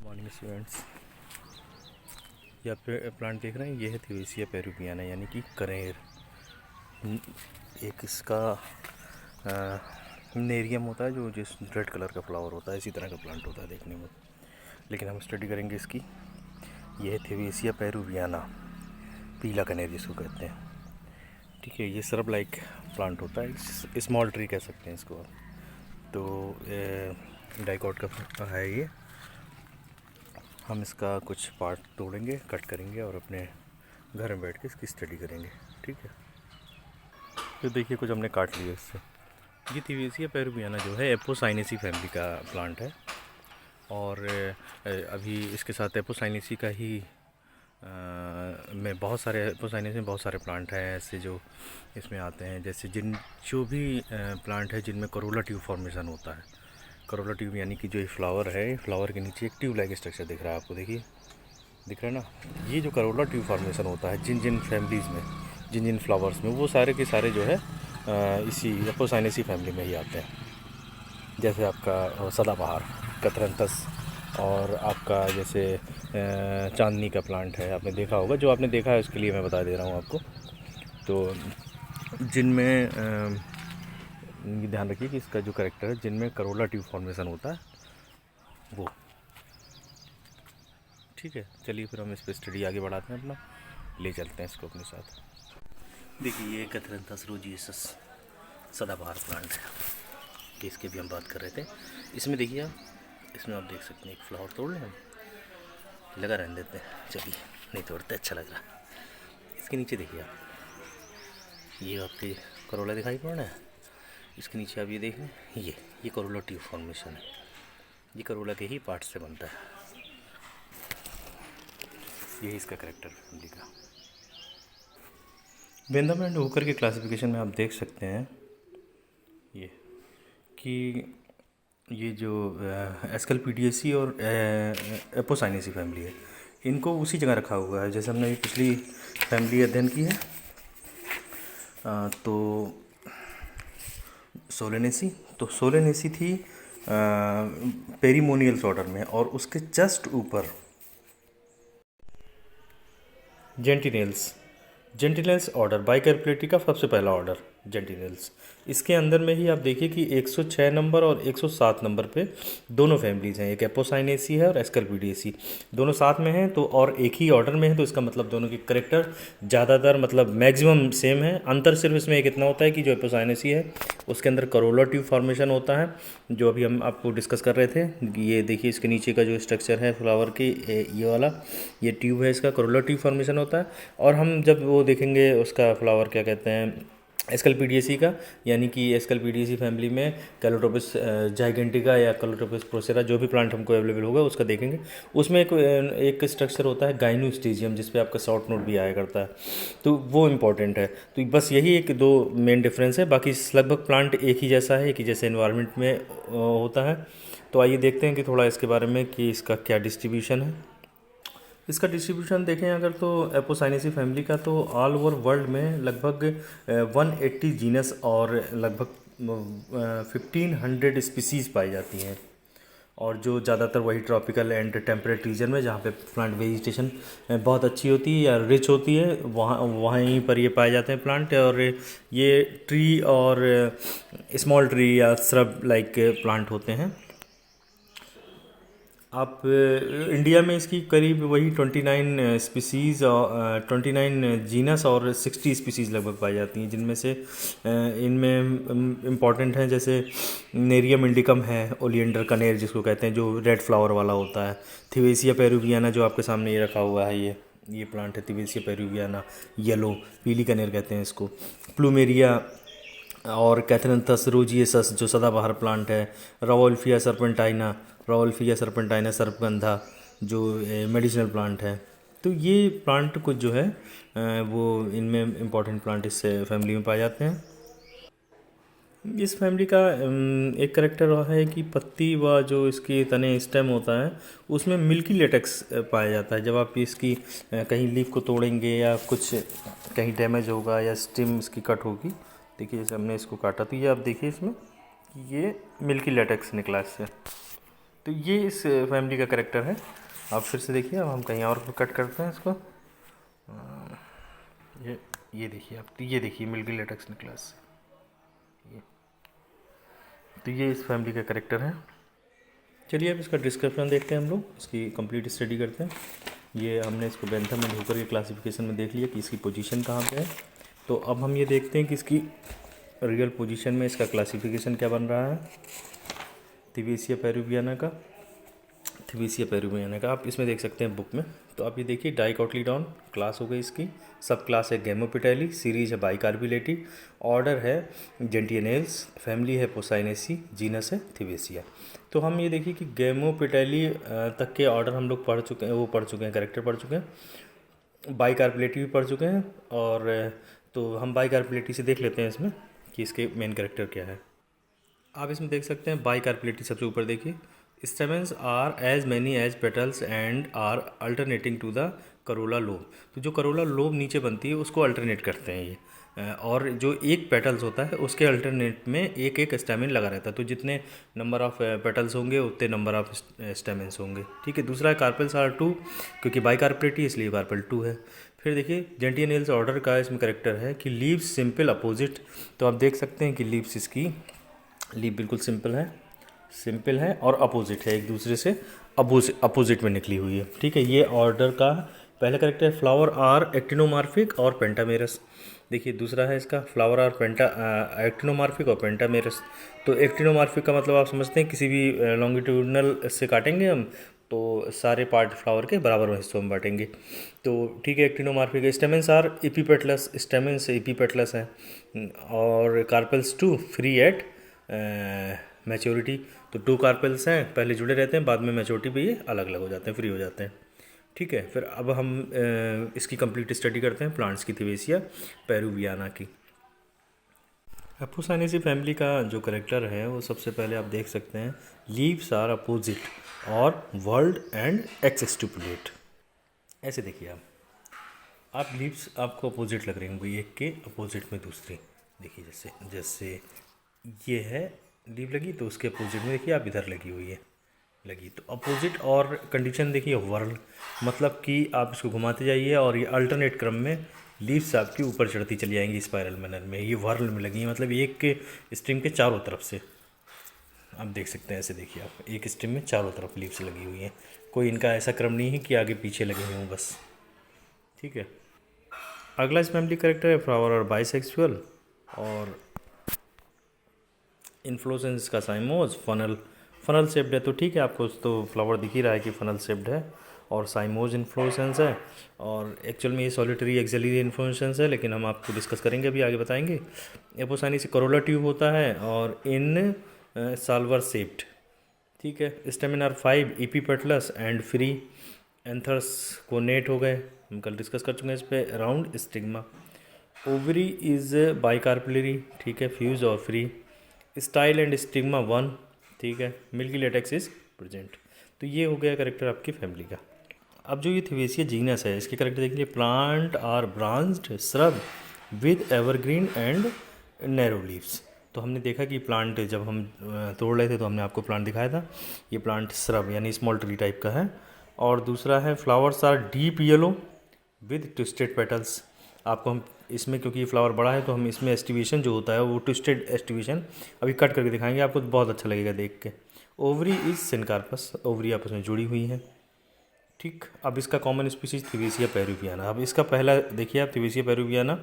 Morning students. ये आप plant देख रहे हैं, ये है थिवेसिया पेरुवियाना यानी कि कनेर। एक इसका नेरियम होता है जो जिस रेड कलर का फ्लावर होता है, इसी तरह का प्लांट होता है देखने में। लेकिन हम स्टडी करेंगे इसकी। ये है थिवेसिया पेरुवियाना, पीला कनेर जिसको कहते हैं। ठीक है, ये सरब लाइक प्लांट होता है, स्मॉल ट्री कह सकते हैं इसको आप। तो डाइकॉट का है ये। हम इसका कुछ पार्ट तोड़ेंगे, कट करेंगे और अपने घर में बैठ के इसकी स्टडी करेंगे। ठीक है, तो देखिए कुछ हमने काट लिया इससे। ये थिवेसिया पेरुवियाना जो है एपोसाइनेसी फैमिली का प्लांट है। और अभी इसके साथ एपोसाइनेसी का ही में बहुत सारे एपोसाइनेसी में बहुत सारे प्लांट हैं ऐसे जो इसमें आते हैं। जैसे जो भी प्लांट है जिनमें करोला ट्यूब फॉर्मेशन होता है। करोला ट्यूब यानी कि जो ये फ्लावर है, फ्लावर के नीचे एक ट्यूब लाइक स्ट्रक्चर दिख रहा है आपको, देखिए दिख रहा है ना। ये जो करोला ट्यूब फॉर्मेशन होता है जिन जिन फैमिलीज़ में, जिन जिन फ्लावर्स में, वो सारे के सारे जो है इसी एपोसाइनेसी फैमिली में ही आते हैं। जैसे आपका सदाबहार, कतरंतस, और आपका जैसे चांदनी का प्लांट है, आपने देखा होगा। जो आपने देखा है उसके लिए मैं बता दे रहा हूँ आपको। तो जिनमें ध्यान रखिए कि इसका जो करेक्टर है, जिनमें करोला ट्यूब फॉर्मेशन होता है वो। ठीक है, चलिए फिर हम इस पर स्टडी आगे बढ़ाते हैं, अपना ले चलते हैं इसको अपने साथ। देखिए ये कतरंतस रोजियस सदाबहार प्लांट है कि इसकी भी हम बात कर रहे थे। इसमें देखिए आप, इसमें आप देख सकते हैं एक फ्लावर तोड़ लें हम, लगा रहने देते हैं, चलिए नहीं तोड़ते, अच्छा लग रहा है। इसके नीचे देखिए आप, ये आपके करोला दिखाई पड़ रहा है। इसके नीचे आप ये देखें, ये करोला ट्यूब फॉर्मेशन है। ये करोला के ही पार्ट से बनता है। यही इसका करेक्टर फैमिली का। बेंदम एंड ओकर के क्लासिफिकेशन में आप देख सकते हैं ये कि ये जो एस्कलपीडिएसी और एपोसाइनेसी फैमिली है, इनको उसी जगह रखा हुआ है जैसे हमने पिछली फैमिली अध्ययन की है। तो सोलेनेसी, तो सोलेनेसी थी पेरिमोनियल्स ऑर्डर में, और उसके जस्ट ऊपर जेंटिनेल्स, जेंटिनेल्स ऑर्डर, बाइकैर्पुलेटी का सबसे पहला ऑर्डर जेंटिनेल्स। इसके अंदर में ही आप देखिए कि 106 नंबर और 107 नंबर पे दोनों फैमिलीज़ हैं, एक एपोसाइनेसी है और एस्कलपीडिएसी, दोनों साथ में हैं। तो और एक ही ऑर्डर में है, तो इसका मतलब दोनों के करेक्टर ज़्यादातर मतलब मैक्सिमम सेम है। अंतर सिर्फ इसमें एक इतना होता है कि जो एपोसाइनेसी है उसके अंदर करोला ट्यूब फॉर्मेशन होता है, जो अभी हम आपको डिस्कस कर रहे थे। ये देखिए इसके नीचे का जो स्ट्रक्चर है फ्लावर की, ये वाला, ये ट्यूब है, इसका करोला ट्यूब फॉर्मेशन होता है। और हम जब वो देखेंगे उसका फ्लावर क्या कहते हैं, एस्कलपीडिएसी का, यानी कि एस्कलपीडिएसी फैमिली में कैलोट्रोपिस जाइगेंटिका या कैलोट्रोपिस प्रोसेरा, जो भी प्लांट हमको अवेलेबल होगा उसका देखेंगे। उसमें एक स्ट्रक्चर होता है गाइनोस्टेजियम, जिस पे आपका शॉर्ट नोट भी आया करता है, तो वो इम्पॉर्टेंट है। तो बस यही एक दो मेन डिफरेंस है, बाकी लगभग प्लांट एक ही जैसा है, एक ही जैसे इन्वायरमेंट में होता है। तो आइए देखते हैं कि थोड़ा इसके बारे में कि इसका क्या डिस्ट्रीब्यूशन है। इसका डिस्ट्रीब्यूशन देखें अगर तो एपोसाइनेसी फैमिली का, तो ऑल ओवर वर्ल्ड में लगभग 180 जीनस और लगभग 1500 स्पीसीज़ पाई जाती हैं। और जो ज़्यादातर वही ट्रॉपिकल एंड टेम्परेट रीजन में, जहाँ पे प्लांट वेजिटेशन बहुत अच्छी होती है या रिच होती है, वहीं पर ये पाए जाते हैं प्लांट। और ये ट्री और स्मॉल ट्री या श्रब लाइक प्लांट होते हैं। आप इंडिया में इसकी करीब वही 29 स्पीसीज़ और 29 जीनस और 60 स्पीसीज़ लगभग पाई जाती हैं, जिनमें से इनमें इम्पॉर्टेंट हैं जैसे नेरियम इंडिकम है, ओलियंडर कनेर जिसको कहते हैं, जो रेड फ्लावर वाला होता है। थिवेसिया पेरुवियाना जो आपके सामने ये रखा हुआ है, ये प्लांट है थिवेसिया पेरुवियाना, येलो, पीली कनेर कहते हैं इसको। प्लूमेरिया और कैथरंथस रोजियस जो सदाबहार प्लांट है। राओल्फिया सर्पेंटाइना, राओल्फिया सर्पेंटाइना सर्पगंधा जो मेडिसिनल प्लांट है। तो ये प्लांट कुछ जो है वो इनमें इम्पॉर्टेंट प्लांट इस फैमिली में पाए जाते हैं। इस फैमिली का एक करेक्टर है कि पत्ती व जो इसकी तने स्टेम होता है उसमें मिल्की लेटेक्स पाया जाता है। जब आप इसकी कहीं लीफ को तोड़ेंगे या कुछ कहीं डैमेज होगा या स्टेम इसकी कट होगी, देखिए जैसे हमने इसको काटा तो ये आप देखिए इसमें ये मिल्की लेटेक्स निकला इससे। तो ये इस फैमिली का करेक्टर है। आप फिर से देखिए, अब हम कहीं और कट करते हैं इसको। ये देखिए आप, ये देखिए मिल्की लेटेक्स नेकलेस। तो ये इस फैमिली का करेक्टर है। चलिए अब इसका डिस्क्रिप्शन देखते हैं, हम लोग इसकी कंप्लीट स्टडी करते हैं। ये हमने इसको बेंथम एंड हुकर के क्लासिफिकेशन में देख लिया कि इसकी पोजीशन कहाँ पे है। तो अब हम ये देखते हैं कि इसकी रियल पोजीशन में इसका क्लासिफिकेशन क्या बन रहा है थिवेसिया पेरुवियाना का। आप इसमें देख सकते हैं बुक में। तो आप ये देखिए, डाइकोटिलीडॉन क्लास हो गई इसकी, सब क्लास है गेमोपिटेली, सीरीज है बाइकार्बिलेटी, ऑर्डर है जेंटियनेल्स, फैमिली है पोसाइनेसी, जीनस है थिवेसिया। तो हम ये देखिए कि गेमोपिटेली तक के ऑर्डर हम लोग पढ़ चुके हैं, कैरेक्टर पढ़ चुके हैं, बाइकार्बिलेटी भी पढ़ चुके हैं। और तो हम बाइकार्बिलेटी से देख लेते हैं इसमें कि इसके मेन कैरेक्टर क्या है। आप इसमें देख सकते हैं बाइकार्बिलेटी सबसे ऊपर देखिए, stamens are as many as petals and are alternating to the corolla lobe. तो जो करोला लोब नीचे बनती है उसको अल्टरनेट करते हैं ये, और जो एक पेटल्स होता है उसके अल्टरनेट में एक एक स्टेमिन लगा रहता है। तो जितने नंबर ऑफ पेटल्स होंगे उतने नंबर ऑफ स्टेमिन्स होंगे। ठीक है। दूसरा है कार्पेल्स आर 2, क्योंकि बाइकार्पेटी इसलिए कार्पेल 2 है। फिर देखिए जेंटियनेल्स ऑर्डर का इसमें करेक्टर है कि लीव्स सिंपल अपोजिट। तो आप देख सकते हैं कि लीव्स इसकी लीव बिल्कुल सिंपल है और अपोजिट है, एक दूसरे से अपोजिट में निकली हुई है। ठीक है। ये ऑर्डर का पहला करेक्टर है। फ्लावर आर एक्टिनोमार्फिक और पेंटामेरस। देखिए दूसरा है इसका, फ्लावर आर एक्टिनोमार्फिक और पेंटामेरस। तो एक्टिनोमार्फिक का मतलब आप समझते हैं, किसी भी लॉन्गिट्यूडनल से काटेंगे हम तो सारे पार्ट फ्लावर के बराबर हिस्सों में बांटेंगे। तो ठीक है, actinomorphic. Stamens are epipetalous, stamens epipetalous हैं। और कार्पेल्स 2 फ्री एट मैच्योरिटी। तो 2 कार्पेल्स हैं, पहले जुड़े रहते हैं, बाद में मैच्योरिटी पे ये अलग अलग हो जाते हैं, फ्री हो जाते हैं। ठीक है। फिर अब हम इसकी कंप्लीट स्टडी करते हैं प्लांट्स की, थिवेसिया पेरुवियाना की। एपोसाइनेसी फैमिली का जो करेक्टर है वो सबसे पहले आप देख सकते हैं, लीव्स आर अपोजिट और वर्ल्ड एंड एक्सस्टिपुलेट। ऐसे देखिए आप लीव्स आपको अपोजिट लग रही होंगी, एक के अपोजिट में दूसरी। देखिए जैसे ये है लीव लगी, तो उसके अपोजिट में देखिए आप इधर लगी हुई है, तो अपोजिट। और कंडीशन देखिए वर्ल, मतलब कि आप इसको घुमाते जाइए और ये अल्टरनेट क्रम में लीव्स आपकी ऊपर चढ़ती चली जाएंगी स्पाइरल मैनर में। ये वर्ल में लगी है, मतलब एक के स्ट्रिंग के चारों तरफ से आप देख सकते हैं। ऐसे देखिए आप, एक स्ट्रिंग में चारों तरफ लीव्स लगी हुई हैं, कोई इनका ऐसा क्रम नहीं है कि आगे पीछे लगे हों बस। ठीक है। अगला इस फैमिली करेक्टर है फ्लावर और बाइसेक्सुअल, और इन्फ्लोरेसेंस का साइमोज फनल शेप्ड है। तो ठीक है, आपको तो फ्लावर दिख ही रहा है कि फनल शेप्ड है, और साइमोज इन्फ्लोरेसेंस है। और एक्चुअल में ये सॉलिटरी एक्सिलरी इन्फ्लोरेसेंस है, लेकिन हम आपको डिस्कस करेंगे, अभी आगे बताएंगे। एपोसाइनी से करोला ट्यूब होता है और इन साल्वर शेप्ड। ठीक है। Stamen are 5 epipetalous and free. Anthers connate हो गए, हम कल डिस्कस कर चुके हैं इस पर। Round stigma. Ovary is bicarpellary. ठीक है। फ्यूज और फ्री। Style and stigma 1। ठीक है। Milky latex is present. तो ये हो गया करेक्टर आपकी फैमिली का। अब जो ये थिवेसिया जीनस है, इसके करेक्टर देख लीजिए। Plant are branched shrub with evergreen and narrow leaves. तो हमने देखा कि प्लांट जब हम तोड़ रहे थे तो हमने आपको प्लांट दिखाया था, ये प्लांट श्रब यानी स्मॉल ट्री टाइप का है। और दूसरा है flowers are deep yellow with twisted petals. आपको हम इसमें, क्योंकि ये फ्लावर बड़ा है तो हम इसमें एस्टिवेशन जो होता है वो ट्विस्टेड एस्टिवेशन अभी कट करके दिखाएंगे आपको, तो बहुत अच्छा लगेगा देख के। ओवरी इज सिनकार्पस, ओवरी आपस में जुड़ी हुई है। ठीक। अब इसका कॉमन स्पीसीज थिवेसिया पेरुवियाना। अब इसका पहला देखिए आप, थिवेसिया पेरुवियाना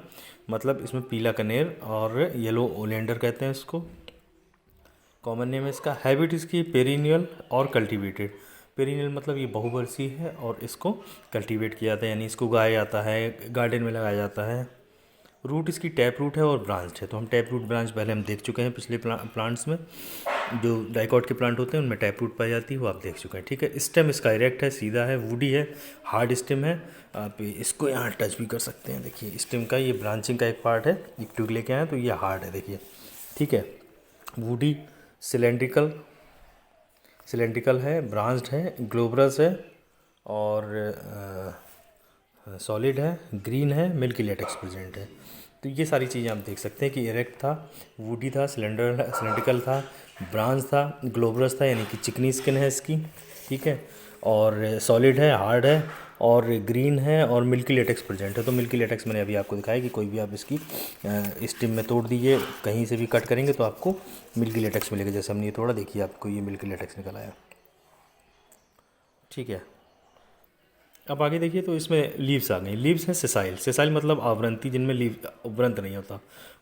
मतलब इसमें पीला कनेर और येलो ओलेंडर कहते हैं इसको। कॉमन नेम है इसका। हैबिट इसकी पेरिनियल और कल्टीवेटेड। पेरिनियल मतलब ये बहुवर्षीय है और इसको कल्टीवेट किया जाता है, यानी इसको उगाया जाता है, गार्डन में लगाया जाता है। रूट इसकी टैप रूट है और ब्रांच है। तो हम टैप रूट ब्रांच पहले हम देख चुके हैं पिछले प्लांट्स में, जो डाइकॉट के प्लांट होते हैं उनमें टैप रूट पाई जाती है, वो आप देख चुके हैं। ठीक है। स्टेम इसका इरेक्ट है, सीधा है, वुडी है, हार्ड स्टेम है। आप इसको यहाँ टच भी कर सकते हैं। देखिए स्टेम का ये ब्रांचिंग का एक पार्ट है, एक ट्यूब लेके आए तो ये हार्ड है देखिए। ठीक है। वुडी सिलेंड्रिकल है, ब्रांच्ड है, ग्लोबरस है और सॉलिड है, ग्रीन है, मिल्की लेटेक्स प्रेजेंट है। तो ये सारी चीज़ें आप देख सकते हैं कि इरेक्ट था, वुडी था, सिलेंड्रिकल था, ब्रांच था, ग्लोबरस था यानी कि चिकनी स्किन है इसकी, ठीक है, और सॉलिड है, हार्ड है, और ग्रीन है, और मिल्की लेटेक्स प्रेजेंट है। तो मिल्की लेटेक्स मैंने अभी आपको दिखाया कि कोई भी आप इसकी स्टिम में तोड़ दीजिए, कहीं से भी कट करेंगे तो आपको मिल्की लेटेक्स मिलेगा। जैसे हमने ये तोड़ा, देखिए आपको ये मिल्की लेटेक्स निकल आया, ठीक है। अब आगे देखिए तो इसमें लीव्स आ गई। लीव्स हैं सेसाइल, सेसाइल मतलब आवृंती, जिनमें लीव व्रंत नहीं होता।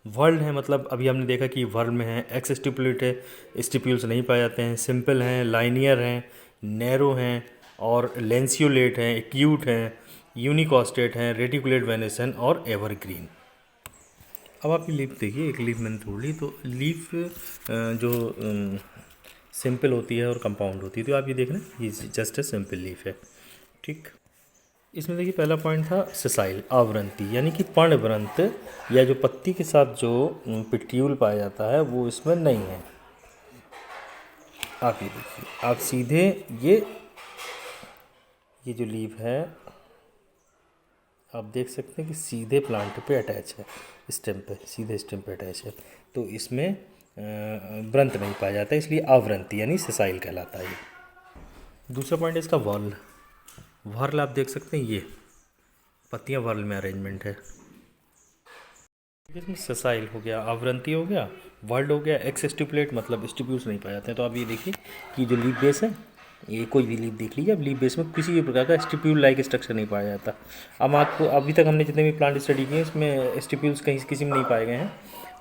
वर्ल्ड है मतलब अभी हमने देखा कि वर्ल्ड में है, एक्स स्टिपुलेट है, स्टिप्यूल्स नहीं पाए जाते हैं, सिंपल हैं, लाइनियर हैं, नैरो हैं, और लेंसियोलेट हैं, एक्यूट हैं, यूनिकॉस्टेट हैं, रेटिकुलेट वेनेसन और एवरग्रीन। अब आप ये लीफ देखिए, एक लीफ मैंने तोड़ ली, तो लीफ जो सिंपल होती है और कंपाउंड होती है, तो आप ये देख रहे हैं ये जस्ट ए सिंपल लीफ है, ठीक। इसमें देखिए पहला पॉइंट था सेसाइल, आवृंती, यानी कि पर्णव्रंत या जो पत्ती के साथ जो पिट्यूल पाया जाता है वो इसमें नहीं है। आप ये देखिए, आप सीधे ये जो लीफ है आप देख सकते हैं कि सीधे प्लांट पे अटैच है, स्टेम पे, सीधे स्टेम पे अटैच है, तो इसमें व्रंत नहीं पाया जाता, इसलिए आवृंती यानी सेसाइल कहलाता है ये। दूसरा पॉइंट इसका वॉर्ल, वर्ल आप देख सकते हैं, ये पत्तियां वर्ल में अरेंजमेंट है। इसमें सेसाइल हो गया, आवृंती हो गया, वर्ल्ड हो गया, एक्स स्टिपुलेट मतलब स्टिप्यूल्स नहीं पाए जाते हैं। तो आप ये देखिए कि जो लीफ बेस है, ये कोई भी लीफ देख लीजिए, अब लीफ बेस में किसी भी प्रकार का स्टिप्यूल लाइक स्ट्रक्चर नहीं पाया जाता। अब आपको अभी तक हमने जितने भी प्लांट स्टडी किए इसमें स्टिप्यूल्स कहीं किसी में नहीं पाए गए हैं,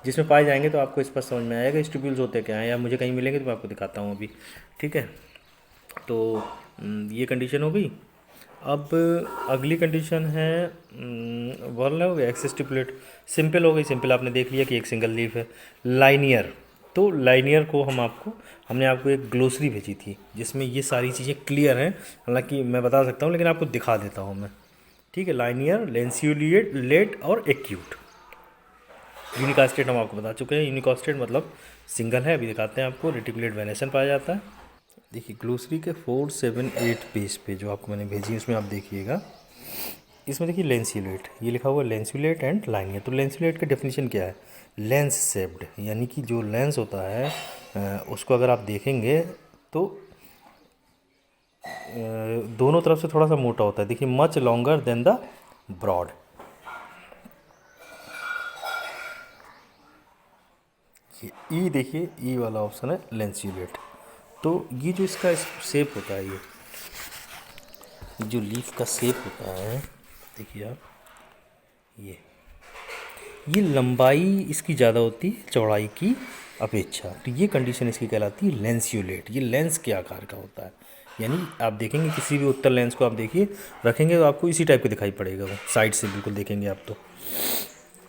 जिसमें पाए जाएंगे तो आपको स्पष्ट समझ में आएगा स्टिप्यूल्स होते क्या हैं, या मुझे कहीं मिलेंगे तो मैं आपको दिखाता हूँ अभी, ठीक है। तो ये कंडीशन हो गई। अब अगली कंडीशन है वर्ल हो गया, एक्स स्टिपुलेट, सिंपल हो गई, सिंपल आपने देख लिया कि एक सिंगल लीफ है। लाइनियर, तो लाइनियर को हमने आपको एक ग्लोसरी भेजी थी जिसमें ये सारी चीज़ें क्लियर हैं, हालांकि मैं बता सकता हूँ लेकिन आपको दिखा देता हूँ मैं, ठीक है। लाइनियर, लेंसियोलेट, लेट और एक्यूट। यूनिकॉस्टेट हम आपको बता चुके हैं, यूनिकॉस्टेट मतलब सिंगल है, अभी दिखाते हैं आपको। रेटिकुलेट वेनेसन पाया जाता है। देखिए ग्लोसरी के 4, 7, 8 पेज पे जो आपको मैंने भेजी उसमें आप देखिएगा, इसमें देखिए लेंसियोलेट, ये लिखा हुआ है लेंसियोलेट एंड लाइनियर। तो लेंसियोलेट का डेफिनेशन क्या है, लेंस शेप्ड, यानी कि जो लेंस होता है उसको अगर आप देखेंगे तो दोनों तरफ से थोड़ा सा मोटा होता है। देखिए much longer than the broad, ये ई देखिए, ई वाला ऑप्शन है लेंसियोलेट। तो ये जो इसका शेप होता है, ये जो लीफ का शेप होता है, देखिए आप ये लंबाई इसकी ज़्यादा होती है चौड़ाई की अपेक्षा, तो ये कंडीशन इसकी कहलाती है लेंसियोलेट। ये लेंस के आकार का होता है, यानी आप देखेंगे किसी भी उत्तर लेंस को आप देखिए रखेंगे तो आपको इसी टाइप का दिखाई पड़ेगा, वो साइड से बिल्कुल देखेंगे आप तो।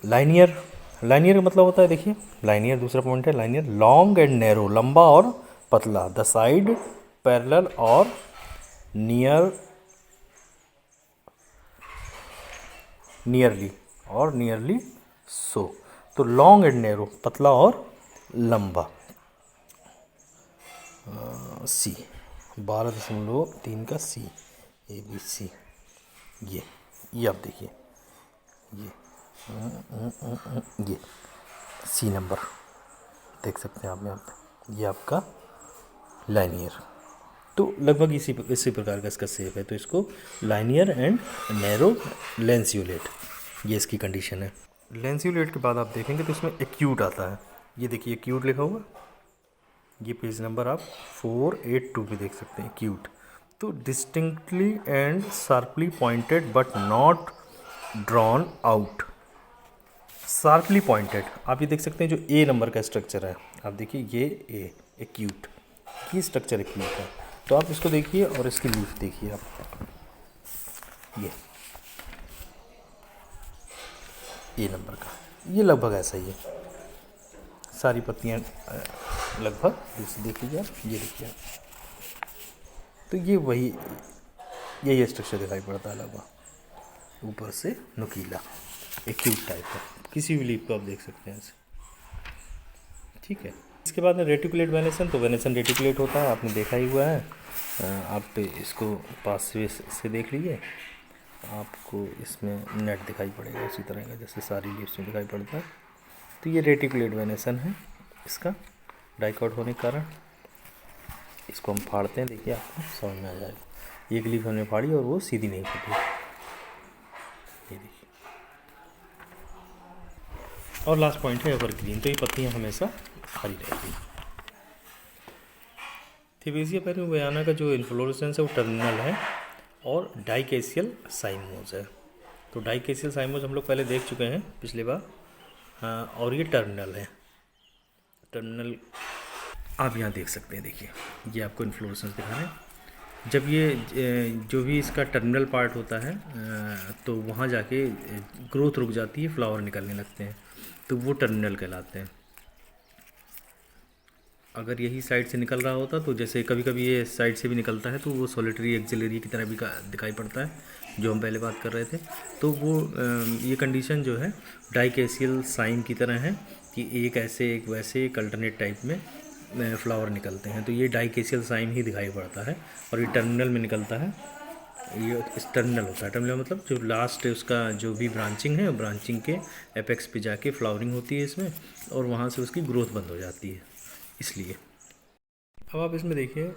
लाइनियर, लाइनियर का मतलब होता है, देखिए लाइनियर दूसरा पॉइंट है, लाइनियर लॉन्ग एंड नैरो, लंबा और पतला, द साइड पैरेलल और नियरली सो। तो लॉन्ग एंड नैरो, पतला और लंबा। सी 12.3 का सी, ABC, ये आप देखिए, ये सी नंबर देख सकते हैं आप यहाँ पे, ये आपका लाइनियर। तो लगभग इसी प्रकार का इसका शेप है, तो इसको लाइनियर एंड नैरो लेंसियोलेट, ये इसकी कंडीशन है। लेंसियोलेट के बाद आप देखेंगे तो इसमें एक्यूट आता है, ये देखिए एक्यूट लिखा हुआ, ये पेज नंबर आप 482 पे देख सकते हैं, एक्यूट। तो distinctly and sharply pointed but not drawn out, sharply pointed, आप ये देख सकते हैं जो ए नंबर का स्ट्रक्चर है, आप देखिए ये ए एक्यूट, ये स्ट्रक्चर एक्यूट है। तो आप इसको देखिए और इसकी लीफ देखिए आप, ये नंबर का, ये लगभग ऐसा ही है, सारी पत्तियां लगभग देख लीजिए आप, ये देखिए आप, तो ये वही यही स्ट्रक्चर दिखाई पड़ता है लगभग, ऊपर से नुकीला, एक्यूट टाइप का, किसी भी लीफ को आप देख सकते हैं ऐसे, ठीक है। इसके बाद में रेटिकुलेट वेनेसन, तो वेनेसन रेटिकुलेट होता है, आपने देखा ही हुआ है, आप इसको पास से देख लीजिए, आपको इसमें नेट दिखाई पड़ेगा उसी तरह का जैसे सारी लीव्स में दिखाई पड़ता है। तो ये रेटिकुलेट वेनेसन है इसका डाइकॉट होने के कारण। इसको हम फाड़ते हैं, देखिए आपको समझ में आ जाएगा। एक लीफ हमने फाड़ी और वो सीधी नहीं फटी, ये देखिए। और लास्ट पॉइंट है एवरग्रीन, तो ये पत्तियाँ हमेशा हरी रहेगी। थीवेसिया पेरूवियाना का जो इन्फ्लोरेसेंस है वो टर्मिनल है और डाइकेसियल साइमोज है। तो डाइकेसियल साइमोज हम लोग पहले देख चुके हैं पिछली बार। हाँ, और ये टर्मिनल है। टर्मिनल आप यहाँ देख सकते हैं, देखिए ये आपको इन्फ्लोरेसेंस दिखा रहे हैं। जब ये जो भी इसका टर्मिनल पार्ट होता है तो वहाँ जाके ग्रोथ रुक जाती है, फ्लावर निकलने लगते हैं, तो वो टर्मिनल कहलाते हैं। अगर यही साइड से निकल रहा होता तो जैसे कभी कभी ये साइड से भी निकलता है तो वो सॉलिटरी एक्सिलरी की तरह भी दिखाई पड़ता है, जो हम पहले बात कर रहे थे। तो वो ये कंडीशन जो है डाइकेसियल साइम की तरह है कि एक ऐसे एक वैसे एक अल्टरनेट टाइप में फ्लावर निकलते हैं। तो ये डाइकेसियल साइम ही दिखाई पड़ता है और ये टर्मिनल में निकलता है। ये इस टर्मिनल होता है। टर्मिनल मतलब जो लास्ट उसका जो भी ब्रांचिंग है, ब्रांचिंग के एपेक्स पे जाके फ्लावरिंग होती है इसमें, और वहाँ से उसकी ग्रोथ बंद हो जाती है, इसलिए। अब आप इसमें देखिए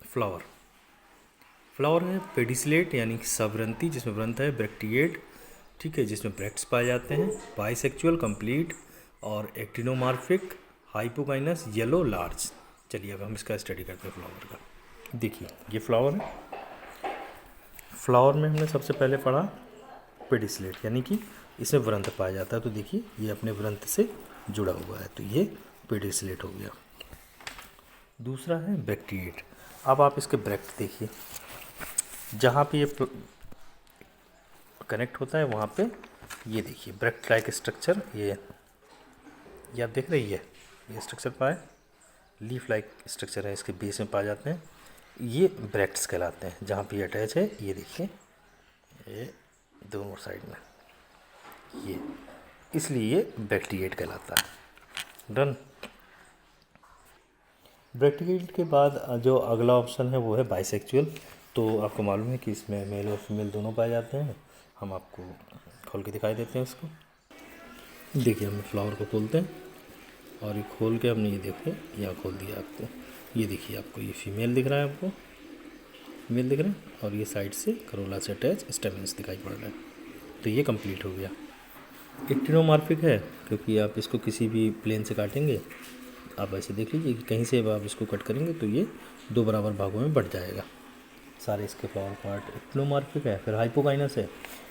फ्लावर है पेडिसलेट यानी कि सवरंती, जिसमें व्रंत है ब्रैक्टिएट, ठीक है, जिसमें ब्रैक्ट्स पाए जाते हैं, बाइसेक्चुअल कंप्लीट और एक्टिनोमार्फिक, हाइपोकाइनस, येलो, लार्ज। चलिए अब हम इसका स्टडी करते हैं फ्लावर का। देखिए ये फ्लावर है। फ्लावर में हमने सबसे पहले पढ़ा पेडिसलेट यानी कि इसमें व्रंत पाया जाता है। तो देखिए ये अपने व्रंत से जुड़ा हुआ है, तो ये पेडिसलेट हो गया। दूसरा है ब्रैक्टिएट। अब आप इसके ब्रैक्ट देखिए, जहाँ पे ये कनेक्ट होता है वहाँ पे ये देखिए ब्रैक्ट लाइक स्ट्रक्चर, ये आप देख रही है, ये स्ट्रक्चर पाए, लीफ लाइक स्ट्रक्चर है, इसके बेस में पाए जाते हैं। ये ब्रैक्ट्स कहलाते हैं। जहाँ पे अटैच है ये देखिए, ये दोनों साइड में, ये इसलिए ये ब्रैक्टिएट कहलाता है। डन। ब्रैक्टिएट के बाद जो अगला ऑप्शन है वो है बाइसेक्चुअल। तो आपको मालूम है कि इसमें मेल और फीमेल दोनों पाए जाते हैं। हम आपको खोल के दिखाई देते हैं इसको। देखिए हम फ्लावर को खोलते हैं और ये खोल के हमने ये देखिए यहाँ खोल दिया आपको। ये देखिए आपको ये फीमेल दिख रहा है, आपको फीमेल दिख रहा है, और ये साइड से करोला से अटैच स्टेमेंस दिखाई पड़ रहे हैं। तो ये कंप्लीट हो गया। एक्टिनोमार्फिक है क्योंकि आप इसको किसी भी प्लेन से काटेंगे, आप ऐसे देख लीजिए कि कहीं से आप इसको कट करेंगे तो ये दो बराबर भागों में बढ़ जाएगा सारे इसके फ्लावर पार्ट। एक्टिनोमार्फिक है। फिर हाइपोकाइनस है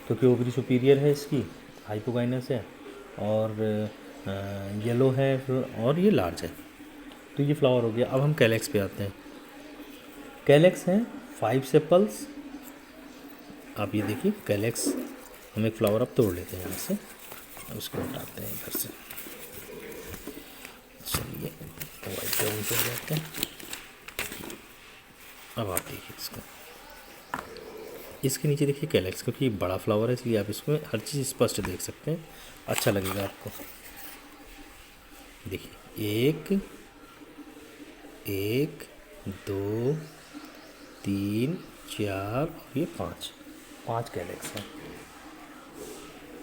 क्योंकि ओवरी सुपीरियर है इसकी, हाइपोकाइनस है, और येलो है फिर, और ये लार्ज है। तो ये फ्लावर हो गया। अब हम कैलेक्स पे आते हैं। कैलेक्स हैं 5 सेपल्स। आप ये देखिए कैलेक्स, हम एक फ्लावर अब तोड़ लेते हैं यहाँ से, उसको हटाते हैं इधर से। चलिए वाइट ब्राउन पे जाते हैं। अब आप देखिए इसको, इसके नीचे देखिए कैलेक्स, क्योंकि ये बड़ा फ्लावर है इसलिए आप इसमें हर चीज़ स्पष्ट देख सकते हैं, अच्छा लगेगा आपको। देखिए एक 2 3 4 और ये 5 कैलेक्स हैं,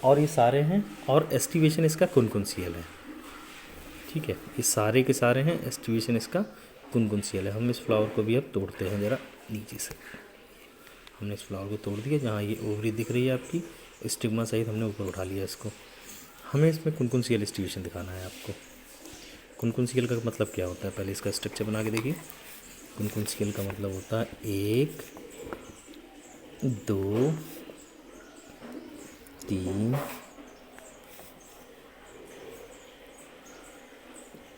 और ये सारे हैं। और एस्टिवेशन इसका कुनकुनसियल है, ठीक है, ये सारे के सारे हैं। एस्टिवेशन इसका कुनकुनसियल है। हम इस फ्लावर को भी अब तोड़ते हैं ज़रा नीचे से। हमने इस फ्लावर को तोड़ दिया, जहाँ ये ओवरी दिख रही है आपकी, स्टिग्मा सहित हमने ऊपर उठा लिया इसको। हमें इसमें कुनकुनसियल एस्टिवेशन दिखाना है आपको। कुनकुनसियल का मतलब क्या होता है, पहले इसका स्ट्रक्चर बना के देखिए। कुनकुनसियल का मतलब होता है 1 2 3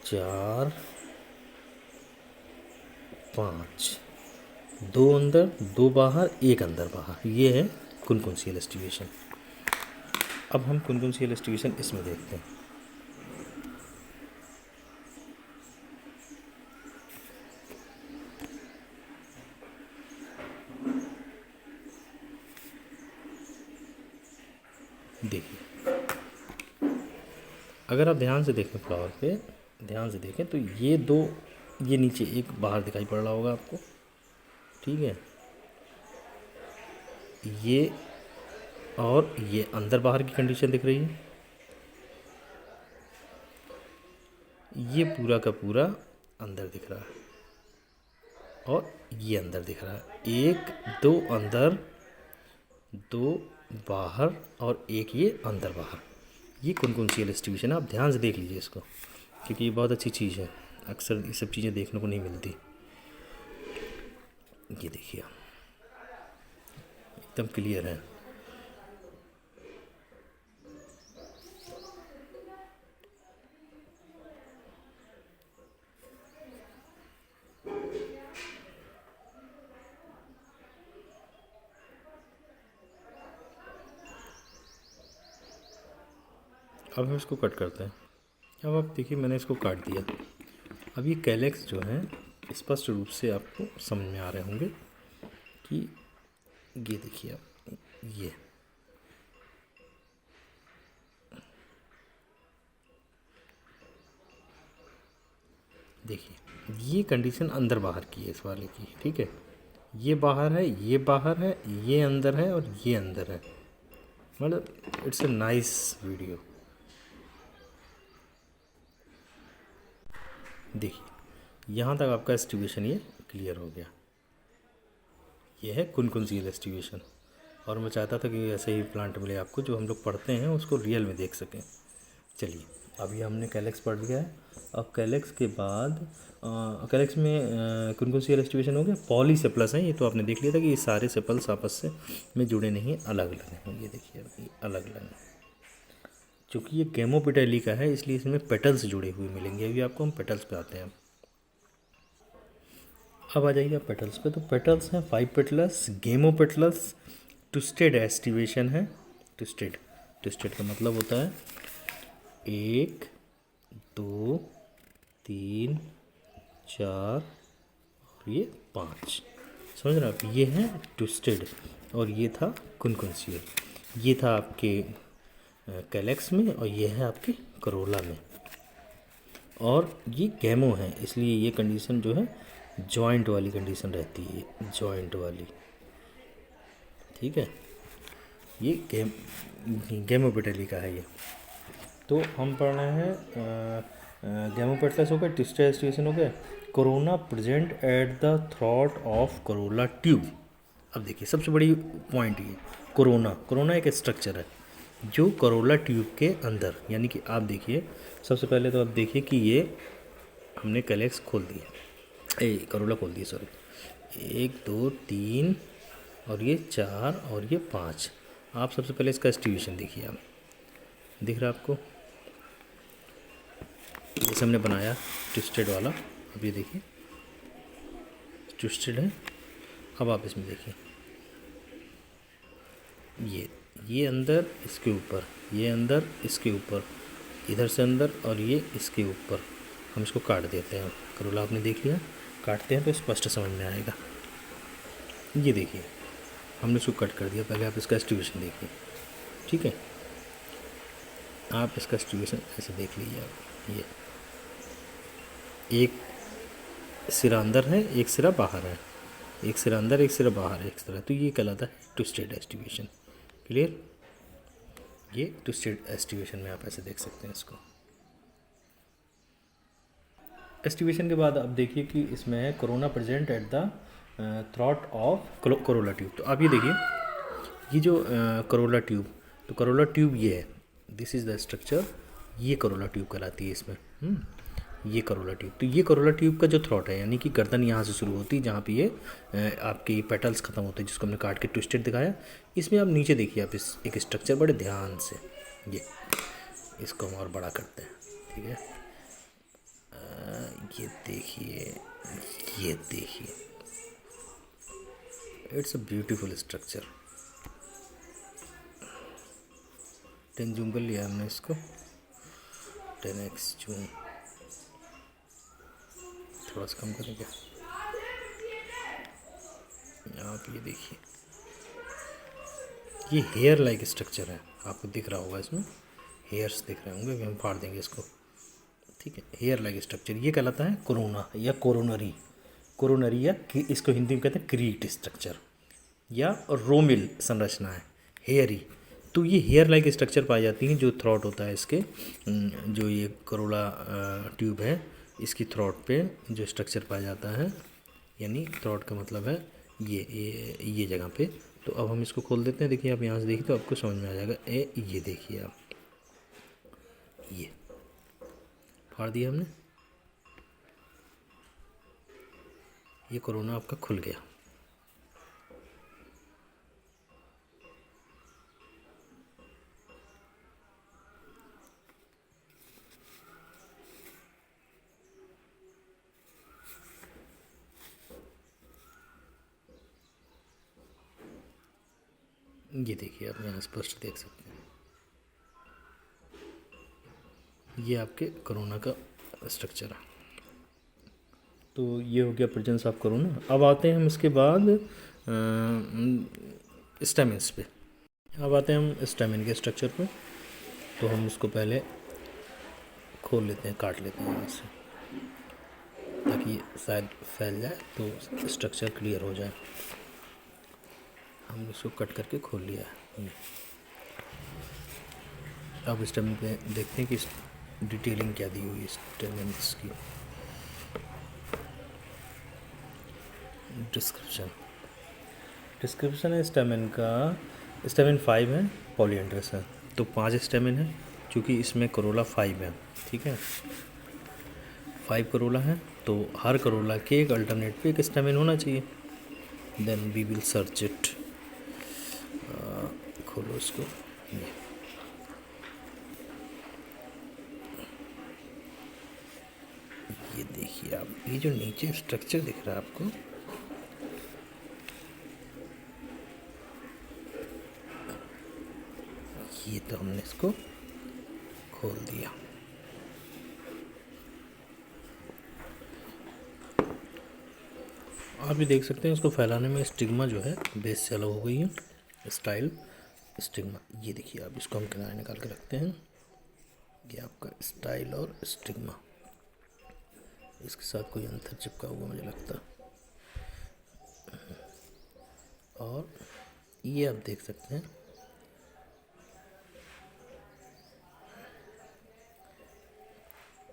4 5, 2 अंदर 2 बाहर, 1 अंदर बाहर, ये है कुनकुनसियल एस्टिवेशन। अब हम कुनकुनसियल एस्टिवेशन इसमें देखते हैं। देखिए अगर आप ध्यान से देखें फ्लावर पे, ध्यान से देखें तो ये दो, ये नीचे एक बाहर दिखाई पड़ रहा होगा आपको, ठीक है, ये और ये अंदर बाहर की कंडीशन दिख रही है। ये पूरा का पूरा अंदर दिख रहा है और ये अंदर दिख रहा है। एक दो अंदर, दो बाहर और एक ये अंदर बाहर। ये कौन कौन सी डिस्ट्रीब्यूशन है, आप ध्यान से देख लीजिए इसको, क्योंकि ये बहुत अच्छी चीज़ है। अक्सर ये सब चीज़ें देखने को नहीं मिलती। ये देखिए एकदम क्लियर है। अब हम इसको कट करते हैं। अब आप देखिए मैंने इसको काट दिया। अब ये कैलेक्स जो है स्पष्ट रूप से आपको समझ में आ रहे होंगे कि ये देखिए आप, ये देखिए ये कंडीशन अंदर बाहर की है इस वाले की, ठीक है। ये बाहर है, ये बाहर है, ये अंदर है और ये अंदर है। मतलब इट्स अ नाइस वीडियो। देखिए यहाँ तक आपका एस्टिमेशन ये क्लियर हो गया। ये है कुनकुन एस्टिमेशन। और मैं चाहता था कि ऐसे ही प्लांट मिले आपको, जो हम लोग पढ़ते हैं उसको रियल में देख सकें। चलिए अभी हमने कैलेक्स पढ़ लिया है। अब कैलेक्स के बाद कैलेक्स में कुनकुन एस्टिमेशन हो गया। पॉलीसेपल्स हैं, ये तो आपने देख लिया था कि ये सारे सेपल्स आपस से में जुड़े नहीं हैं, अलग अलग हैं। ये देखिए अभी अलग अलग हैं। चूँकि ये गेमोपेटैली का है इसलिए इसमें पेटल्स जुड़े हुए मिलेंगे। अभी आपको हम पेटल्स पे आते हैं। अब आ जाइए आप पेटल्स पे। तो पेटल्स हैं 5 पेटल्स, गेमोपेटल्स, ट्विस्टेड एस्टिवेशन है। ट्विस्टेड, ट्विस्टेड का मतलब होता है 1 2 3 4 और ये 5, समझ रहे आप। ये है ट्विस्टेड और ये था कुनकुन। ये था आपके कैलेक्स में और ये है आपके करोला में। और ये गैमो है इसलिए ये कंडीशन जो है जॉइंट वाली कंडीशन रहती है, जॉइंट वाली, ठीक है। ये गेमोपेटली का है ये। तो हम पढ़ रहे हैं गेमोपेटलस हो गया, ट्विस्टेड एस्टिवेशन हो गया, corona present at the throat of Corolla tube. अब देखिए सबसे बड़ी पॉइंट ये, कोरोना एक स्ट्रक्चर है जो करोला ट्यूब के अंदर, यानी कि आप देखिए सबसे पहले तो आप देखिए कि ये हमने कैलेक्स खोल दिया, करोला खोल दिया सॉरी। 1 2 3 और ये 4 और ये 5। आप सबसे पहले इसका एस्टिवेशन देखिए। आप दिख रहा है आपको, जैसे हमने बनाया ट्विस्टेड वाला। अब ये देखिए ट्विस्टेड है। अब आप इसमें देखिए ये अंदर इसके ऊपर, ये अंदर इसके ऊपर, इधर से अंदर और ये इसके ऊपर। हम इसको काट देते हैं। करोला आपने देख लिया, काटते हैं तो स्पष्ट समझ में आएगा। ये देखिए हमने इसको कट कर दिया। पहले आप इसका एस्टिवेशन देखिए, ठीक है। आप इसका एस्टिवेशन ऐसे देख लीजिए। आप ये एक सिरा अंदर है, एक सिरा बाहर है, एक सिरा अंदर एक सिरा बाहर है, एक तरह। तो ये कहलाता है ट्विस्टेड एस्टिवेशन। क्लियर। ये ट्विस्टेड एस्टिवेशन में आप ऐसे देख सकते हैं इसको। एस्टिवेशन के बाद अब देखिए कि इसमें है corona present at the throat of Corolla tube. तो आप ये देखिए ये जो करोला ट्यूब, तो करोला ट्यूब ये है, दिस इज़ द स्ट्रक्चर। ये करोला ट्यूब कहलाती है इसमें। ये करोला ट्यूब। तो ये करोला ट्यूब का जो थ्रॉट है, यानी कि गर्दन यहाँ से शुरू होती है जहाँ पे ये आपके पेटल्स ख़त्म होते हैं, जिसको हमने काट के ट्विस्टेड दिखाया। इसमें आप नीचे देखिए आप इस एक स्ट्रक्चर बड़े ध्यान से, ये इसको हम और बड़ा करते हैं, ठीक है। ये देखिए, ये देखिए, it's a beautiful structure. 10 zoom कर लिया हमने इसको, 10x जूम, थोड़ा सा कम करें क्या। आप ये देखिए ये हेयर लाइक स्ट्रक्चर है, आपको दिख रहा होगा, इसमें हेयर्स दिख रहे होंगे। अभी हम फाड़ देंगे इसको, ठीक है। हेयर लाइक स्ट्रक्चर ये कहलाता है कोरोना या कोरोनरी। कोरोनरी या इसको हिंदी में कहते हैं क्रीट स्ट्रक्चर या रोमिल संरचना है, हेयरी। तो ये हेयर लाइक स्ट्रक्चर पाई जाती हैं जो थ्रॉट होता है इसके, जो ये करोला ट्यूब है इसकी थ्रॉट पे जो स्ट्रक्चर पाया जाता है, यानी थ्रॉट का मतलब है ये जगह पे। तो अब हम इसको खोल देते हैं। देखिए आप यहाँ से देखिए तो आपको समझ में आ जाएगा। ये देखिए आप, ये फाड़ दिया हमने, ये कोरोना आपका खुल गया। ये देखिए आप यहाँ स्पष्ट देख सकते हैं, ये आपके कोरोना का स्ट्रक्चर है। तो ये हो गया प्रेजेंस ऑफ कोरोना। अब आते हैं हम इसके बाद स्टेमिन्स पे। अब आते हैं हम स्टेमिन के स्ट्रक्चर पे। तो हम उसको पहले खोल लेते हैं, काट लेते हैं यहाँ से, ताकि ये शायद फैल जाए तो स्ट्रक्चर क्लियर हो जाए। हम इसको कट करके खोल लिया है। अब स्टेमिन पे देखते हैं कि डिटेलिंग क्या दी हुई है स्टेमिन्स की। डिस्क्रिप्शन है स्टेमिन का। स्टेमिन 5 है, पॉलीएंड्रस है। तो 5 स्टेमिन है, क्योंकि इसमें करोला 5 है, ठीक है। 5 करोला है, तो हर करोला के एक अल्टरनेट पे एक स्टेमिन होना चाहिए। Then we will search it. खोलो इसको। ये देखिए आप, ये जो नीचे स्ट्रक्चर दिख रहा है आपको, ये तो हमने इसको खोल दिया। आप भी देख सकते हैं इसको फैलाने में स्टिग्मा जो है बेस से अलग हो गई है। स्टाइल स्टिग्मा, ये देखिए आप, इसको हम किनारे निकाल के रखते हैं। ये आपका स्टाइल और स्टिग्मा, इसके साथ कोई अंतर चिपका हुआ मुझे लगता। और ये आप देख सकते हैं,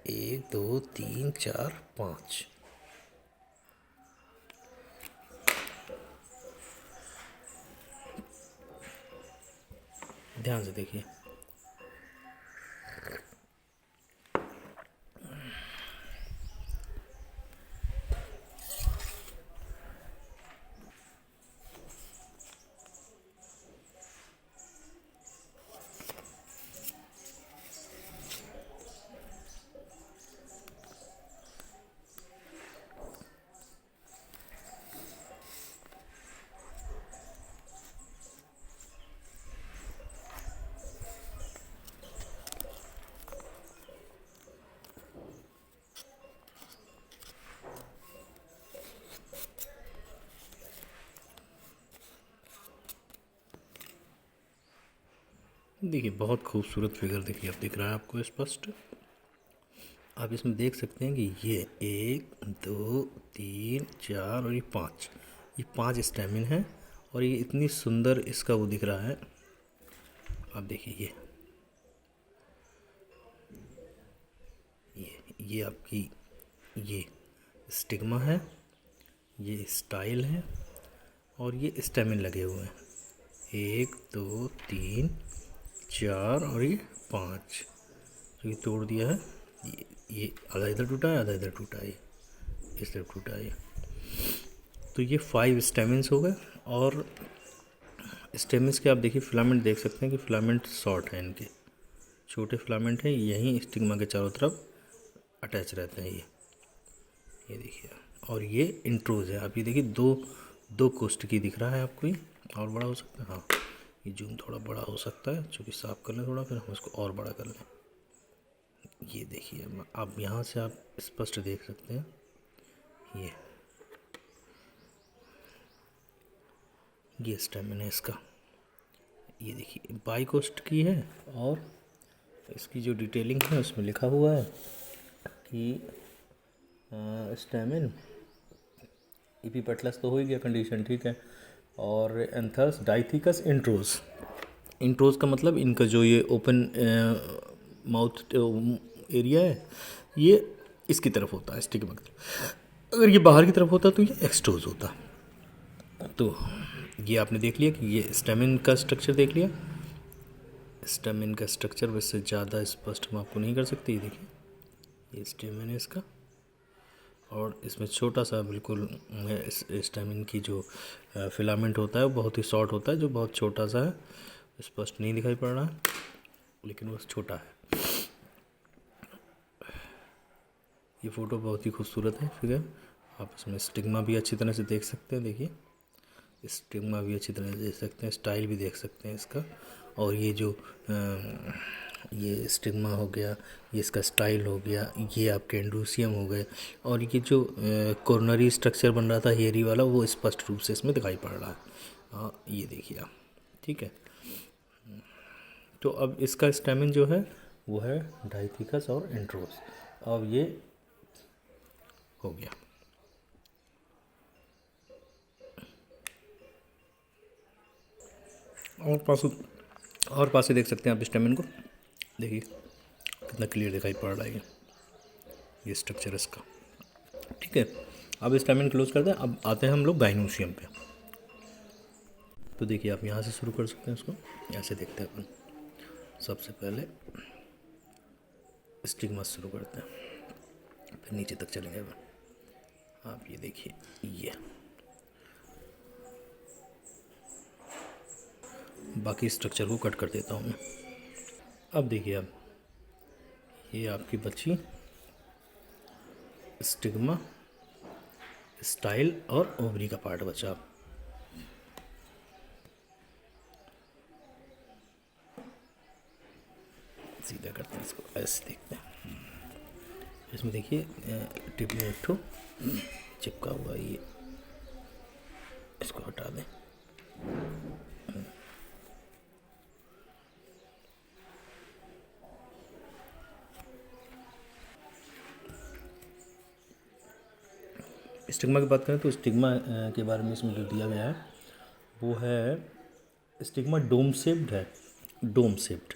एक दो तीन चार पाँच, ध्यान से देखिए। देखिए बहुत खूबसूरत फिगर देखिए आप, दिख रहा है आपको स्पष्ट। आप इसमें देख सकते हैं कि ये 1 2 3 4 और ये 5, ये 5 स्टेमिन है। और ये इतनी सुंदर इसका वो दिख रहा है। आप देखिए ये आपकी ये स्टिग्मा है, ये स्टाइल है, और ये स्टेमिन लगे हुए हैं। 1 2 3 4 और ये 5, तो ये तोड़ दिया है। ये आधा इधर टूटा है, आधा इधर टूटा है, इस तरफ टूटा है। तो ये 5 स्टेमिन्स हो गए। और स्टेमिन्स के आप देखिए फिलामेंट देख सकते हैं कि फिलामेंट शॉर्ट है, इनके छोटे फिलामेंट हैं, यहीं स्टिग्मा के चारों तरफ अटैच रहते हैं ये देखिए। और ये इंट्रोज है। आप ये देखिए, दो कोष्ठ की दिख रहा है आपको, ये और बड़ा हो सकता है। हाँ, ये जूम थोड़ा बड़ा हो सकता है, चूँकि साफ कर लें थोड़ा, फिर हम इसको और बड़ा कर लें। ये देखिए आप यहाँ से आप स्पष्ट देख सकते हैं। ये स्टेमिन है इसका। ये देखिए बाइकोस्ट की है, और इसकी जो डिटेलिंग है उसमें लिखा हुआ है कि स्टेमिन इपीपेटलस तो हो ही गया कंडीशन, ठीक है। और एंथस डाइथिकस इंट्रोस, इंट्रोज का मतलब इनका जो ये ओपन माउथ एरिया है ये इसकी तरफ होता है, स्टिग्मा की तरफ। अगर ये बाहर की तरफ होता तो ये एक्सट्रोज होता। तो ये आपने देख लिया कि ये स्टेमिन का स्ट्रक्चर देख लिया। स्टेमिन का स्ट्रक्चर वैसे ज़्यादा स्पष्ट हम आपको नहीं कर सकते। ये देखिए, ये स्टेमिन है इसका, और इसमें छोटा सा बिल्कुल स्टेमिन की जो फिलामेंट होता है वो बहुत ही शॉर्ट होता है, जो बहुत छोटा सा है, स्पष्ट नहीं दिखाई पड़ रहा है लेकिन वो छोटा है। ये फ़ोटो बहुत ही खूबसूरत है फिगर। आप इसमें स्टिग्मा भी अच्छी तरह से देख सकते हैं। देखिए, स्टिग्मा भी अच्छी तरह से देख सकते हैं, स्टाइल भी देख सकते हैं इसका। और ये जो ये स्टिग्मा हो गया, ये इसका स्टाइल हो गया, ये आपके एंड्रोसियम हो गए, और ये जो कॉर्नरी स्ट्रक्चर बन रहा था हेयरी वाला, वो स्पष्ट रूप से इसमें दिखाई पड़ रहा है। ये देखिए आप, ठीक है। तो अब इसका स्टेमिन जो है वो है डाइथिकस और एंड्रोस। अब ये हो गया। और पास से देख सकते हैं आप स्टेमिन को, देखिए कितना क्लियर दिखाई पड़ रहा है ये स्ट्रक्चर इसका, ठीक है। अब स्टेमिन क्लोज करते हैं। अब आते हैं हम लोग गाइनोसियम पे। तो देखिए आप यहाँ से शुरू कर सकते हैं इसको, ऐसे देखते हैं अपन। सबसे पहले स्टिग्मा शुरू करते हैं, फिर नीचे तक चलेंगे अपन। आप ये देखिए, ये बाकी स्ट्रक्चर को कट कर देता हूँ मैं। अब देखिए, अब ये आपकी बची स्टिग्मा, स्टाइल और ओवरी का पार्ट बचा। सीधा करते हैं इसको, ऐसे देखते हैं। इसमें देखिए टिप में एक ठो चिपका हुआ, ये इसको हटा दें। स्टिग्मा की बात करें तो स्टिग्मा के बारे में इसमें जो दिया गया है वो है, स्टिग्मा डोम शेप्ड है। डोम शेप्ड,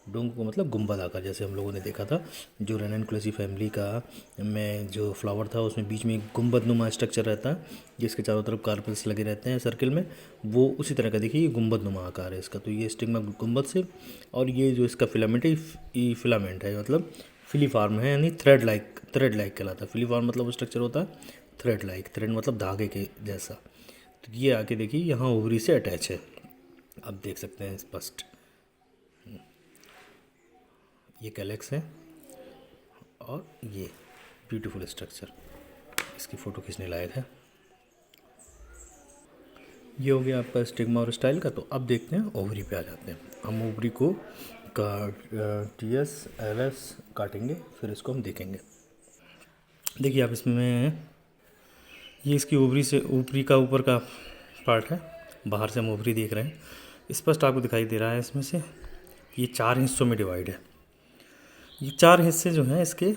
डोम को मतलब गुंबद आकार, जैसे हम लोगों ने देखा था जो रेननकुलेसी फैमिली का में जो फ्लावर था उसमें बीच में एक गुंबद नुमा स्ट्रक्चर रहता है जिसके चारों तरफ कार्पल्स लगे रहते हैं सर्किल में, वो उसी तरह का देखिए ये गुंबद नुमा आकार है इसका। तो ये स्टिग्मा गुंबद से, और ये जो इसका फिलामेंट है ये फिलामेंट है, मतलब फिलीफार्म है, यानी थ्रेड लाइक कहलाता है। फिलीफार्म मतलब वो स्ट्रक्चर होता है थ्रेड लाइक, थ्रेड मतलब धागे के जैसा। तो ये आके देखिए यहाँ ओवरी से अटैच है, आप देख सकते हैं स्पष्ट। ये कैलेक्स है और ये ब्यूटीफुल स्ट्रक्चर, इसकी फ़ोटो खींचने लायक है। ये हो गया आपका स्टिग्मा और स्टाइल का। तो अब देखते हैं ओवरी पे आ जाते हैं। हम ओवरी को TS LS काटेंगे, फिर इसको हम देखेंगे। देखिए आप इसमें ये इसकी ओवरी से ऊपरी का ऊपर का पार्ट है, बाहर से हम ओवरी देख रहे हैं। स्पष्ट आपको दिखाई दे रहा है इसमें से ये 4 हिस्सों में डिवाइड है। ये 4 हिस्से जो हैं इसके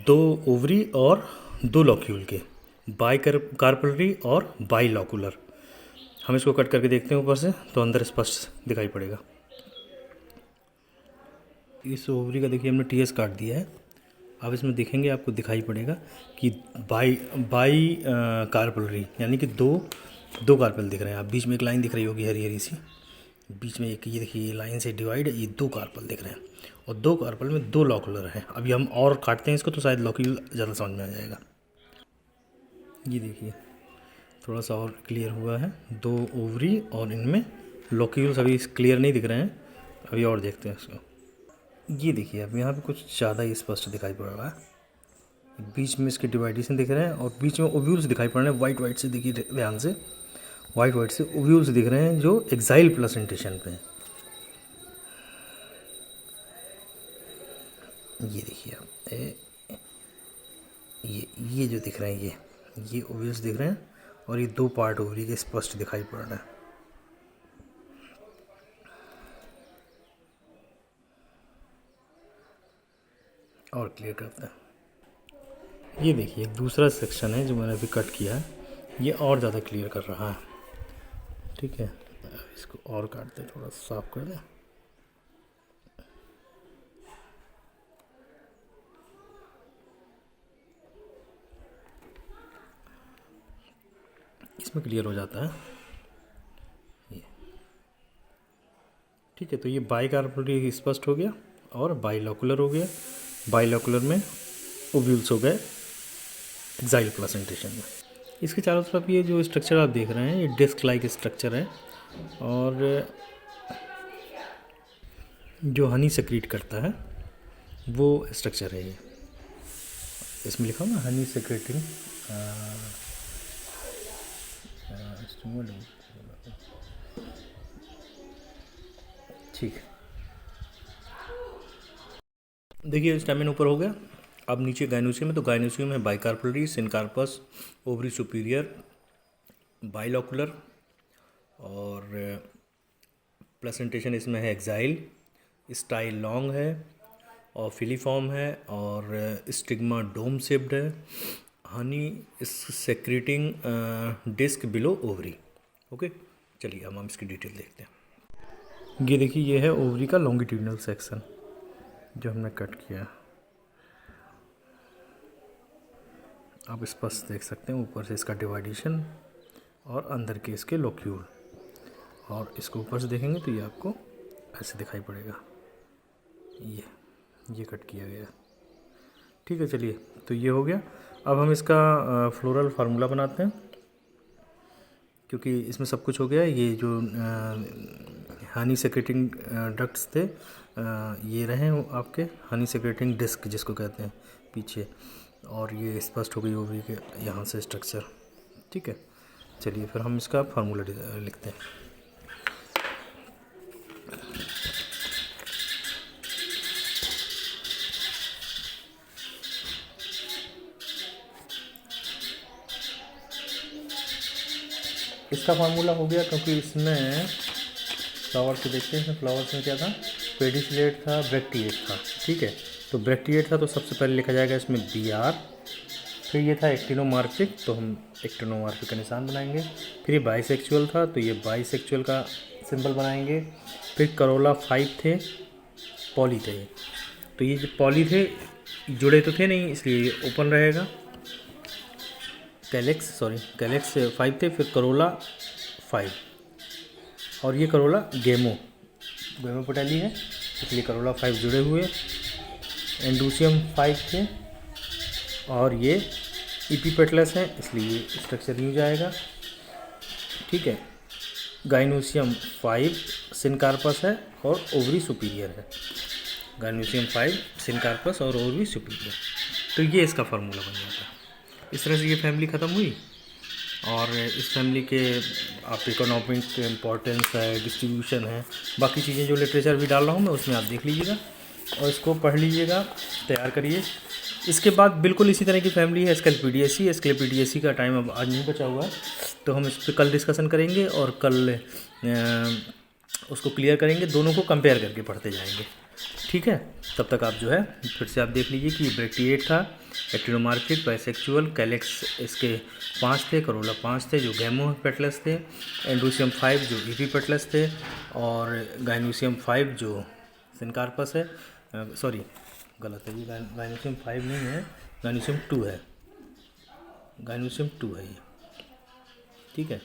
2 ओवरी और 2 लॉक्यूल के, बाई कार्पलरी और बाई लॉकुलर। हम इसको कट करके देखते हैं ऊपर से तो अंदर स्पष्ट दिखाई पड़ेगा। इस ओवरी का देखिए हमने TS काट दिया है। अब इसमें देखेंगे आपको दिखाई पड़ेगा कि बाई कार्पलरी, यानी कि दो कार्पल दिख रहे हैं। आप बीच में एक लाइन दिख रही होगी हरी हरी सी, बीच में एक ये देखिए ये लाइन से डिवाइड है, ये 2 कार्पल दिख रहे हैं और 2 कार्पल में 2 लॉकुलर हैं। अभी हम और काटते हैं इसको तो शायद लॉक्यूल ज़्यादा समझ में आ जाएगा। ये देखिए थोड़ा सा और क्लियर हुआ है, 2 ओवरी और इनमें लॉक्यूल्स अभी क्लियर नहीं दिख रहे हैं, अभी और देखते हैं इसको। ये देखिए अब यहाँ पे कुछ ज़्यादा ही स्पष्ट दिखाई पड़ रहा है। बीच में इसके डिवाइडेशन दिख रहे हैं और बीच में ओव्यूल्स दिखाई पड़ रहे हैं, वाइट से देखिए ध्यान से, वाइट से ओव्यूल्स दिख रहे हैं जो एक्साइल प्लेसेंटेशन पे हैं। ये देखिए आप ये जो दिख रहे हैं ये ओव्यूल्स दिख रहे हैं और ये 2 पार्ट ओवरी के स्पष्ट दिखाई पड़ रहा है। और क्लियर करते हैं। ये देखिए दूसरा सेक्शन है जो मैंने अभी कट किया है, ये और ज़्यादा क्लियर कर रहा है, ठीक है। इसको और काटते, थोड़ा साफ कर दें। इसमें क्लियर हो जाता है ये। ठीक है, तो ये बाइकार्पोरेट स्पष्ट हो गया और बाइलॉकुलर हो गया। बाइलॉकुलर में ओव्यूल्स हो गए एक्साइल प्लेसेंटेशन में। इसके चारों तरफ ये जो स्ट्रक्चर आप देख रहे हैं ये डिस्क लाइक स्ट्रक्चर है, और जो हनी सेक्रीट करता है वो स्ट्रक्चर है ये। इसमें लिखा हो ना हनी सेक्रेटिंग ठीक है। देखिए स्टैमिन ऊपर हो गया। अब नीचे गाइनोसियम है, तो गाइनोसियम है बाइकार्पोरेट, सिनकार्पस, ओवरी सुपीरियर, बाइलॉकुलर, और प्लेसेंटेशन इसमें है एक्साइल, स्टाइल लॉन्ग है और फिलीफॉर्म है, और स्टिग्मा डोम शेप्ड है। Honey secreting disc below ovary. Okay, चलिए अब हम इसकी डिटेल देखते हैं। ये देखिए, ये है ओवरी का लॉन्गिट्यूडनल सेक्शन जो हमने कट किया। आप स्पष्ट देख सकते हैं ऊपर से इसका डिवाइडेशन और अंदर के इसके लोक्यूल, और इसको ऊपर से देखेंगे तो ये आपको ऐसे दिखाई पड़ेगा। ये कट किया गया। ठीक है, चलिए तो ये हो गया। अब हम इसका फ्लोरल फार्मूला बनाते हैं, क्योंकि इसमें सब कुछ हो गया। ये जो हनी सेक्रेटिंग डक्ट्स थे ये रहे आपके हनी सेक्रेटिंग डिस्क जिसको कहते हैं पीछे, और ये स्पष्ट हो गई ओवरी के यहाँ से स्ट्रक्चर। ठीक है, चलिए फिर हम इसका फार्मूला लिखते हैं। इसका फार्मूला हो गया, क्योंकि इसमें फ्लावर से देखते हैं, फ्लावर्स में क्या था, पेडिसलेट था, ब्रैक्टिएट था। ठीक है, तो ब्रैक्टिएट था तो सबसे पहले लिखा जाएगा इसमें BR, फिर ये था एक्टिनोमार्फिक, तो हम एक्टिनोमार्फिक का निशान बनाएंगे। फिर ये बाइसेक्सुअल था तो ये बाइसेक्सुअल का सिंबल बनाएंगे। फिर करोला 5 थे, पॉली थे, तो ये जो पॉली थे जुड़े तो थे नहीं इसलिए ये ओपन रहेगा। कैलेक्स 5 थे, फिर करोला 5, और ये करोला गेमोपोटेली है इसलिए करोला 5 जुड़े हुए। एंडोसियम 5 थे, और ये इपीपेटलस है इसलिए स्ट्रक्चर न्यू जाएगा। ठीक है, गाइनोसियम 5 सिनकार्पस है और ओवरी सुपीरियर है। गाइनोसियम 5 सिनकार्पस और ओवरी सुपीरियर, तो ये इसका फार्मूला बन जाता है। इस तरह से ये फैमिली ख़त्म हुई, और इस फैमिली के आप इकोनॉमिक इम्पोर्टेंस है, डिस्ट्रीब्यूशन है, बाकी चीज़ें जो लिटरेचर भी डाल रहा हूँ मैं उसमें आप देख लीजिएगा और इसको पढ़ लीजिएगा, तैयार करिए। इसके बाद बिल्कुल इसी तरह की फैमिली है स्क्लेपिडिएसी का टाइम अब आज नहीं बचा हुआ है, तो हम इस पर कल डिस्कशन करेंगे और कल उसको क्लियर करेंगे, दोनों को कंपेयर करके पढ़ते जाएंगे। ठीक है, तब तक आप जो है फिर से आप देख लीजिए कि ब्रैक्टिएट था, एक्टिनोमार्फिक, बाइसेक्सुअल, कैलेक्स इसके 5 थे, करोला 5 थे जो गेमोपेटलस थे, एंडोसियम 5 जो इपीपेटलस थे, और गाइनोसियम 5 जो सिनकार्पस है। सॉरी गलत है, ये गाइनोसियम 5 नहीं है, गाइनोसियम 2 है, गाइनोसियम 2 है ये। ठीक है।